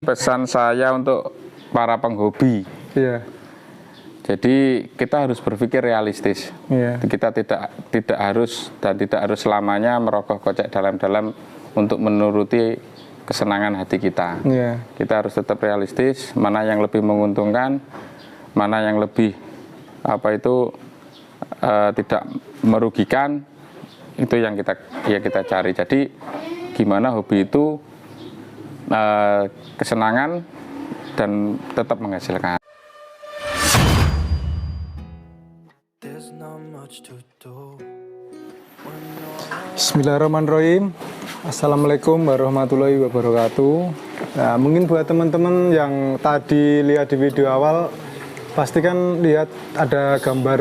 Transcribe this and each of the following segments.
Pesan saya untuk para penghobi. Iya. Jadi kita harus berpikir realistis. Iya. Kita tidak harus selamanya merogoh kocek dalam-dalam untuk menuruti kesenangan hati kita. Iya. Kita harus tetap realistis, mana yang lebih menguntungkan, mana yang lebih tidak merugikan, itu yang kita cari. Jadi gimana hobi itu kesenangan dan tetap menghasilkan. Bismillahirrahmanirrahim. Assalamualaikum warahmatullahi wabarakatuh. Nah, mungkin buat teman-teman yang tadi lihat di video awal, pasti kan lihat ada gambar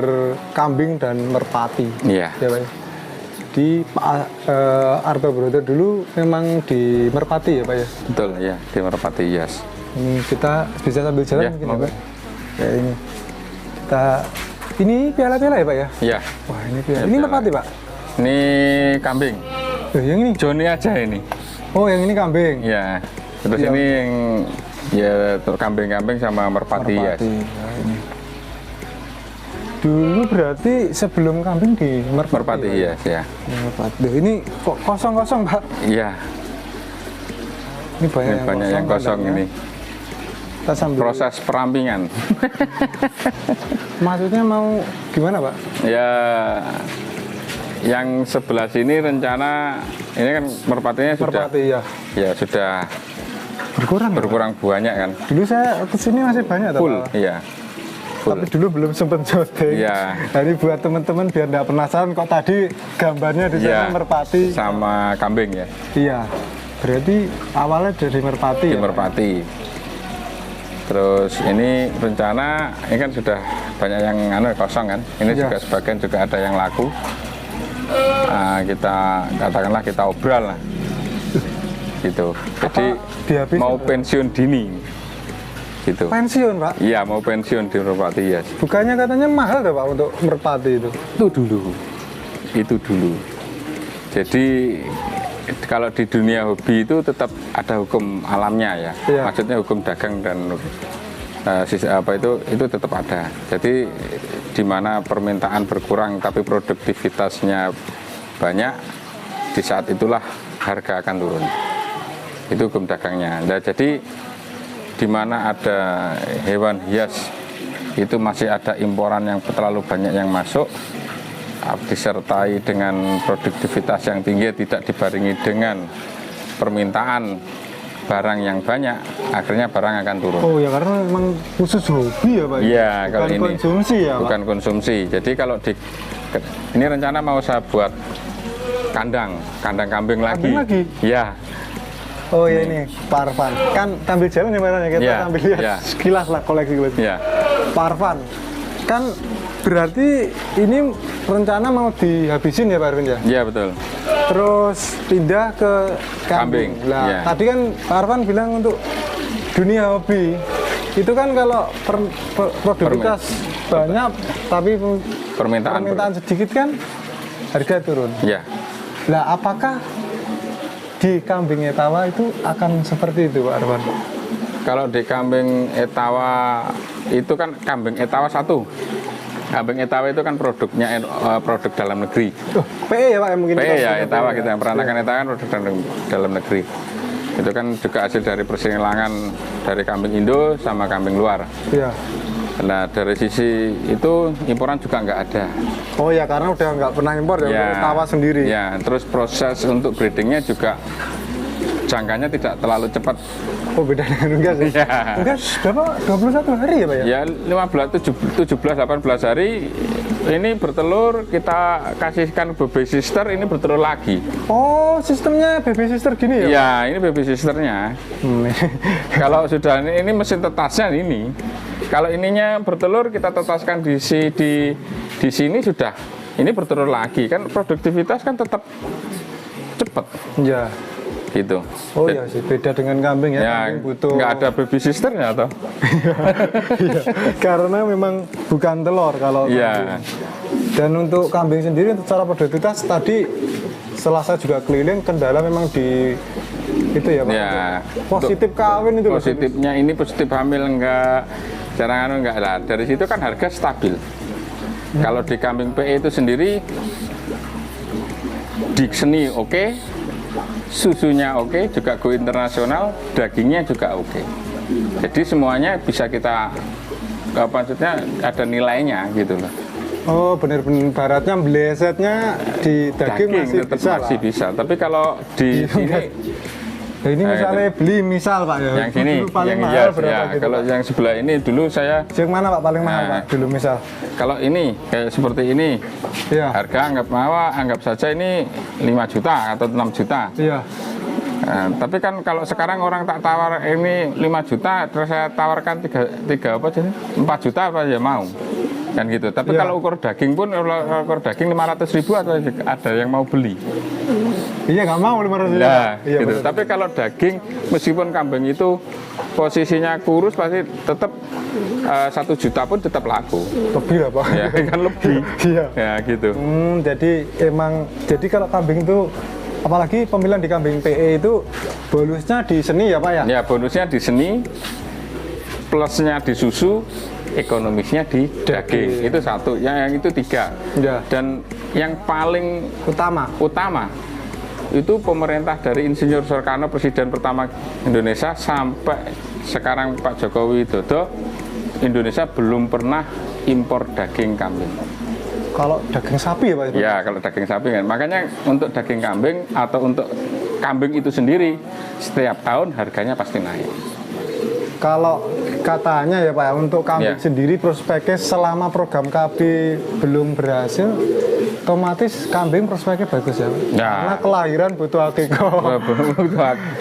kambing dan merpati. Iya. Ya, Pak. Di Pak Arto Broto dulu memang di Merpati ya Pak ya? Betul ya, di Merpati, yes. Ini kita bisa sambil jalan Ya, mungkin ya Pak? Ya ini ini piala-piala ya Pak ya? Iya. Wah ini piala. Ya, Ini piala. Merpati Pak? Ini kambing. Yang ini? Joni aja ini. Oh yang ini kambing? Ya. Terus Ya. ini yang kambing-kambing sama merpati, ya. Merpati. Nah, ini. Dulu berarti sebelum kambing di Merpati, ya? ya. Merpati. Duh, ini kok kosong-kosong Pak? Iya. Ini banyak, Ini yang kosong ini. Kita sambil Proses perampingan. Maksudnya mau gimana Pak? Ya, yang sebelah sini rencana ini kan merpatinya sudah, Merpati ya. ya sudah berkurang banyak kan. Dulu saya kesini masih banyak Full, Pak. iya. Full. Tapi dulu belum sempat syuting. Iya. Jadi buat teman-teman biar nggak penasaran kok tadi gambarnya di sana Iya. merpati Sama kambing ya. Iya. Berarti awalnya dari merpati. Di Ya? Merpati. Terus ini rencana ini kan sudah banyak yang kosong kan. Ini Iya. juga sebagian juga ada yang laku. Nah, kita katakanlah kita obral lah. Gitu. Jadi dihabis mau apa? pensiun dini. Gitu. Pensiun Pak. Iya, mau pensiun di Merpati ya. Bukannya katanya mahal tuh Pak untuk merpati itu. Itu dulu. Jadi kalau di dunia hobi itu tetap ada hukum alamnya ya. Iya. Maksudnya hukum dagang dan itu tetap ada. Jadi di mana permintaan berkurang tapi produktivitasnya banyak, di saat itulah harga akan turun. Itu hukum dagangnya. Nah, jadi di mana ada hewan hias itu masih ada imporan yang terlalu banyak yang masuk, disertai dengan produktivitas yang tinggi, tidak dibarengi dengan permintaan barang yang banyak, akhirnya barang akan turun. Oh ya karena memang khusus hobi ya Pak. Iya, Bukan kalau ini konsumsi ya Pak. bukan konsumsi. Jadi kalau ini rencana mau saya buat kandang kambing lagi. Kambing lagi? Iya. Oh ya ini Pak Arfan. Kan sambil jalan ya Pak ya, kita Iya, sambil lihat iya. sekilas lah koleksi. Iya. Pak Arfan, kan berarti ini rencana mau dihabisin ya Pak Arfan ya? Iya, betul. Terus pindah ke kambing. Kambing, Nah, iya. tadi kan Pak Arfan bilang untuk dunia hobi itu kan kalau produktivitas banyak tapi permintaan sedikit kan harga turun. Iya. Nah, apakah di kambing etawa itu akan seperti itu Pak Arfan? Kalau di kambing etawa itu kan kambing etawa 1. Kambing etawa itu kan produknya produk dalam negeri. Oh, PE ya Pak yang mungkin PE kita ya, sebut etawa PE, kita ya. yang peranakan etawa kan produk dalam negeri. Itu kan juga hasil dari persilangan dari kambing Indo sama kambing luar. Iya. Nah, dari sisi itu imporan juga nggak ada. Oh ya karena udah nggak pernah impor ya, untuk etawa sendiri. Ya, terus proses untuk breedingnya juga jangkanya tidak terlalu cepat. Oh beda dengan unggas ya? Iya. Unggas berapa? 21 hari ya Pak ya? Ya 17-18 hari ini bertelur, kita kasihkan baby sister, ini bertelur lagi. Oh sistemnya baby sister gini ya? Ya, ini baby sisternya. Kalau sudah ini mesin tetasnya ini. Kalau ininya bertelur kita tetaskan di sini sudah. Ini bertelur lagi kan produktivitas kan tetap cepat. Ya. Gitu. Oh ya sih beda dengan kambing ya. Ya, Kambing butuh. nggak ada baby sisternya atau? Iya, karena memang bukan telur kalau Iya. kambing. Dan untuk kambing sendiri untuk cara produktivitas tadi setelah saya juga keliling kendala memang di Itu ya Pak? Ya, Positif kawin itu loh. positifnya ini positif hamil enggak, jarang enggak lah. Dari situ kan harga stabil. Kalau di kambing PE itu sendiri di seni oke, susunya oke, juga go internasional, dagingnya juga oke. Jadi semuanya bisa kita, maksudnya ada nilainya gitu loh. Oh benar-benar baratnya blesetnya di daging masih tetap bisa masih lah. bisa. Tapi kalau di sini Nah, ini misalnya beli misal Pak ya. yang sini, dulu paling yang mahal iya, berapa ya, gitu? kalau Pak? yang sebelah ini dulu saya, Yang mana Pak paling mahal Nah. Pak dulu misal? kalau ini kayak seperti ini, Iya. harga anggap saja ini 5 juta atau 6 juta. Iya. Nah, tapi kan kalau sekarang orang tak tawar ini 5 juta, terus saya tawarkan 3 apa jadi 4 juta apa ya mau. Kan gitu. Tapi Iya. kalau ukur daging pun, ukur daging 500.000 atau ada yang mau beli. Iya nggak mau 500 juta. Nah, Iya gitu. benar. Tapi kalau daging, meskipun kambing itu posisinya kurus, pasti tetap 1 juta pun tetap laku. Lebih lah Pak. Ya kan lebih. Iya. Ya gitu. Jadi kalau kambing itu apalagi pemilihan di kambing PE itu bonusnya di seni ya Pak ya? Ya bonusnya di seni, plusnya di susu, ekonomisnya di daging. Itu satu. Yang itu 3. Ya. Dan yang paling Utama. itu pemerintah dari Insinyur Soekarno, presiden pertama Indonesia, sampai sekarang Pak Jokowi Widodo, Indonesia belum pernah impor daging kambing. Kalau daging sapi ya Pak? Ya, kalau daging sapi kan. Makanya untuk daging kambing atau untuk kambing itu sendiri, setiap tahun harganya pasti naik. Kalau katanya ya Pak ya, untuk kambing Ya. sendiri prospeknya selama program KB belum berhasil, otomatis kambing prospeknya bagus ya Pak? Ya. Karena kelahiran butuh akikoh.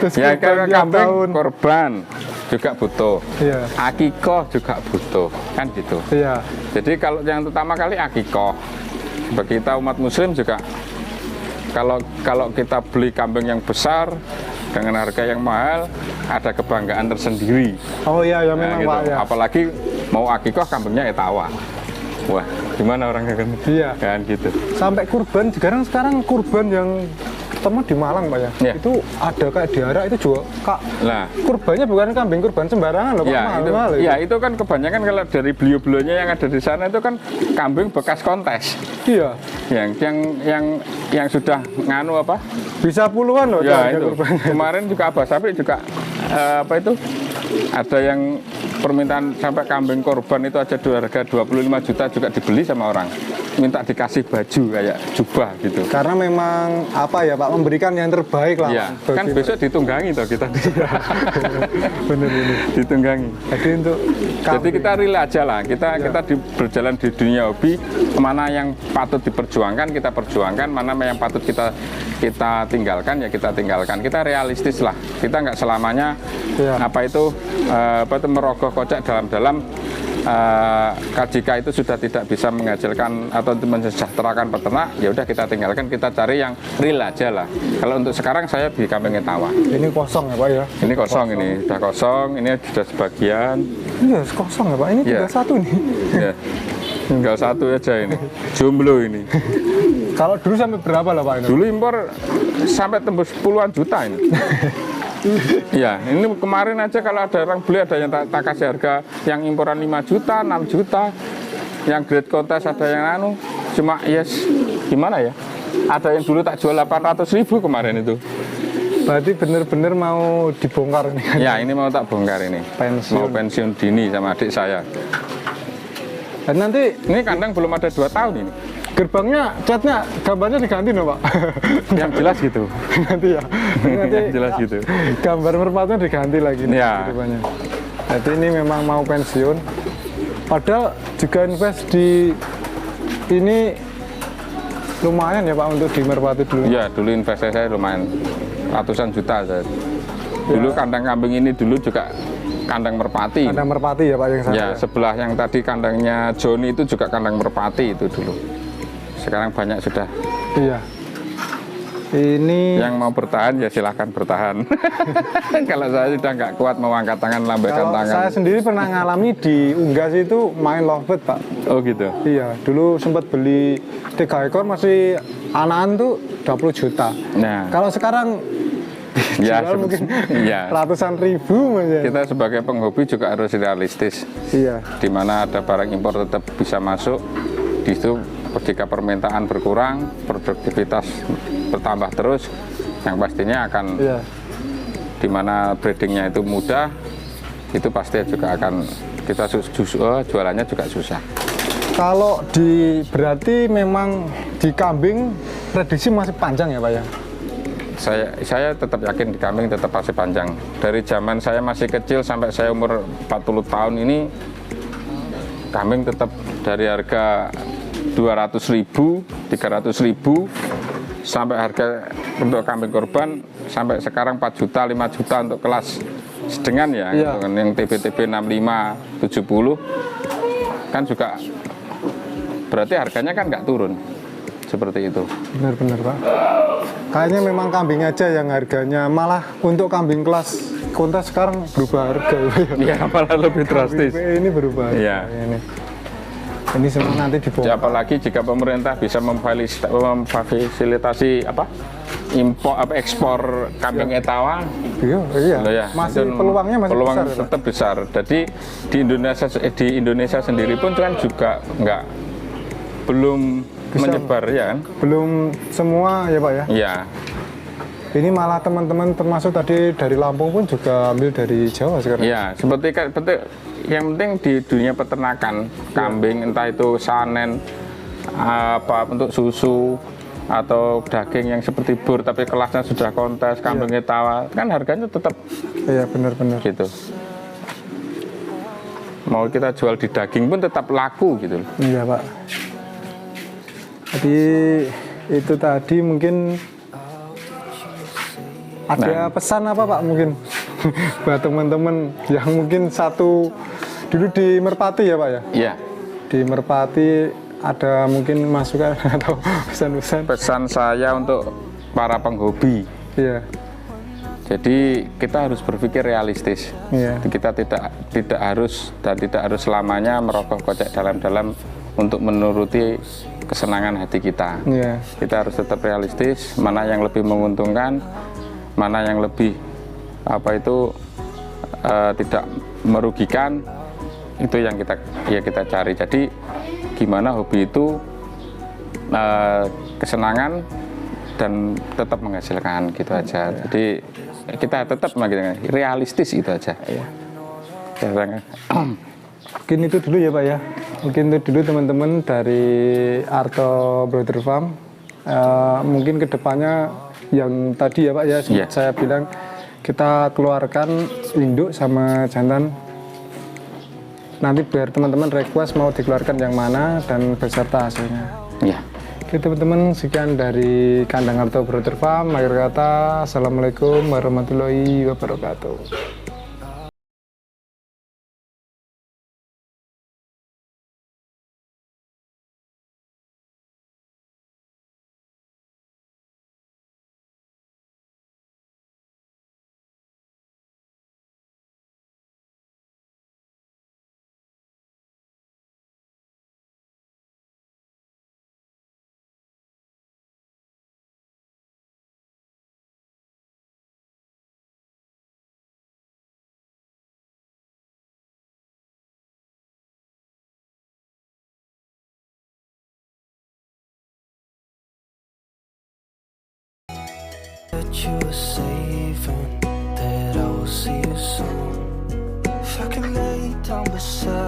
Terus Ya, kurban karena tiap kambing tahun. korban juga butuh. Iya. Akikoh juga butuh, kan gitu. Iya. Jadi kalau yang pertama kali akikoh, bagi kita umat muslim juga, kalau kita beli kambing yang besar dengan harga yang mahal, ada kebanggaan tersendiri. Oh iya ya Nah, memang gitu. Pak ya. Apalagi mau akikoh kambingnya etawa. Wah, gimana orangnya kan? Iya. Kan gitu. Sampai kurban sekarang kurban yang ketemu di Malang Pak ya. Iya. Itu ada kayak diarah itu juga Kak. Nah, Kurbannya bukan kambing kurban sembarangan loh Pak. ya Mahal-mahal itu, ya itu kan kebanyakan kalau dari beliau-beliaunya yang ada di sana itu kan kambing bekas kontes. Iya. Yang sudah nganu apa? Bisa puluhan loh Ya harga itu. kurbannya. Kemarin juga Abah Sapi juga apa itu? Ada yang permintaan sampai kambing korban itu aja harga 25 juta juga dibeli sama orang. Minta dikasih baju kayak jubah gitu. Karena memang apa ya Pak, memberikan yang terbaik lah. Iya, bagi kan besok ditunggangi toh kita. bener-bener. Ditunggangi. Jadi untuk Jadi kita real aja lah. Kita berjalan di dunia hobi, mana yang patut diperjuangkan kita perjuangkan, mana yang patut kita tinggalkan ya kita tinggalkan. Kita realistis lah. Kita nggak selamanya Iya. apa itu merogoh kocek dalam-dalam. Jika itu sudah tidak bisa menghasilkan atau mensejahterakan peternak, ya udah kita tinggalkan, kita cari yang real aja lah. Kalau untuk sekarang saya di kambing etawa. ini kosong ya Pak ya. Ini kosong, ini sudah kosong, ini sudah sebagian. Iya kosong ya Pak. Ini Iya. tinggal satu nih. Ya, tinggal satu aja ini. Jomblo ini. Kalau dulu sampai berapa lah Pak ini? Dulu impor sampai tembus puluhan juta ini. Iya, ini kemarin aja kalau ada orang beli ada yang tak kasih harga yang imporan 5 juta, 6 juta. Yang grade kontes ada yang anu, cuma yes, gimana ya? Ada yang dulu tak jual 800.000 kemarin itu. Berarti bener-bener mau dibongkar nih kan? Ya, ini mau tak bongkar ini. Pensiun. Mau pensiun dini sama adik saya. Dan nanti Ini kandang belum ada 2 tahun ini. gerbangnya, catnya, gambarnya diganti loh Pak. Yang jelas gitu. nanti ya. Nanti Yang jelas gitu. gambar merpatinya diganti lagi nih Ya. gerbangnya. Jadi ini memang mau pensiun. Padahal juga invest di ini lumayan ya Pak untuk di merpati dulu. Iya, dulu investasi saya lumayan ratusan juta. Dulu kandang kambing ini dulu juga kandang merpati. Ada merpati ya Pak yang saya. Ya, sebelah yang tadi kandangnya Joni itu juga kandang merpati itu dulu. Sekarang banyak sudah. Iya. Ini Yang mau bertahan ya silahkan bertahan. Kalau saya sudah nggak kuat mau angkat tangan, lambaikan kalau tangan. saya sendiri pernah ngalami di Unggas itu main lovebird Pak. Oh gitu. Iya, dulu sempat beli 3 ekor masih anakan tuh 20 juta. Nah, Kalau sekarang Ya, jual mungkin iya. ratusan ribu Mas ya. Kita sebagai penghobi juga harus realistis. Iya. Di mana ada barang impor tetap bisa masuk. Di situ ketika permintaan berkurang, produktivitas bertambah terus, yang pastinya akan Iya. di mana breedingnya itu mudah, itu pasti juga akan kita jualannya juga susah. Kalau berarti memang di kambing prediksi masih panjang ya Pak ya? Saya tetap yakin di kambing tetap masih panjang. Dari zaman saya masih kecil sampai saya umur 40 tahun ini, kambing tetap dari harga 200.000, 300.000 sampai harga untuk kambing korban sampai sekarang 4 juta, 5 juta untuk kelas sedengan ya, Iya. yang TB-TB 65, 70 kan juga berarti harganya kan nggak turun seperti itu. Benar-benar Pak. Kayaknya memang kambing aja yang harganya, malah untuk kambing kelas kontes sekarang berubah harga ya Pak ya? Iya, malah lebih drastis. Ini berubah. Iya. Ini semua nanti dibongkar. Apalagi jika pemerintah bisa memfasilitasi ekspor kambing etawa, Iya, iya. loh ya, Masih itu peluangnya masih peluang besar. Ya, Pak? tetap besar. Jadi di Indonesia sendiri pun kan juga belum menyebar ya kan? Belum semua ya Pak ya. Iya. Ini malah teman-teman termasuk tadi dari Lampung pun juga ambil dari Jawa sekarang. Iya, seperti yang penting di dunia peternakan kambing, entah itu sanen apa untuk susu atau daging yang seperti bur tapi kelasnya sudah kontes, kambing etawa kan harganya tetap Iya, benar-benar. gitu. Mau kita jual di daging pun tetap laku gitu. Iya Pak. Jadi itu tadi mungkin ada pesan apa Pak mungkin buat teman-teman yang mungkin dulu di Merpati ya Pak ya? Iya. Di Merpati ada mungkin masukan atau pesan-pesan? Pesan saya untuk para penghobi. Iya. Jadi kita harus berpikir realistis. Iya. Kita tidak harus selamanya merogoh kocek dalam-dalam untuk menuruti kesenangan hati kita. Iya. Kita harus tetap realistis, mana yang lebih menguntungkan, mana yang lebih tidak merugikan, itu yang kita cari. Jadi gimana hobi itu kesenangan dan tetap menghasilkan gitu aja. Jadi kita tetap realistis itu aja. Iya. Mungkin itu dulu ya Pak ya. Mungkin itu dulu teman-teman dari Arto Brother Farm. Mungkin kedepannya yang tadi ya Pak ya, saya bilang kita keluarkan induk sama jantan. Nanti biar teman-teman request mau dikeluarkan yang mana dan beserta hasilnya. Iya. Oke teman-teman, sekian dari kandang Arto Brother Farm. Akhir kata, assalamualaikum warahmatullahi wabarakatuh. That you were saving, that I will see you soon. If I can lay down beside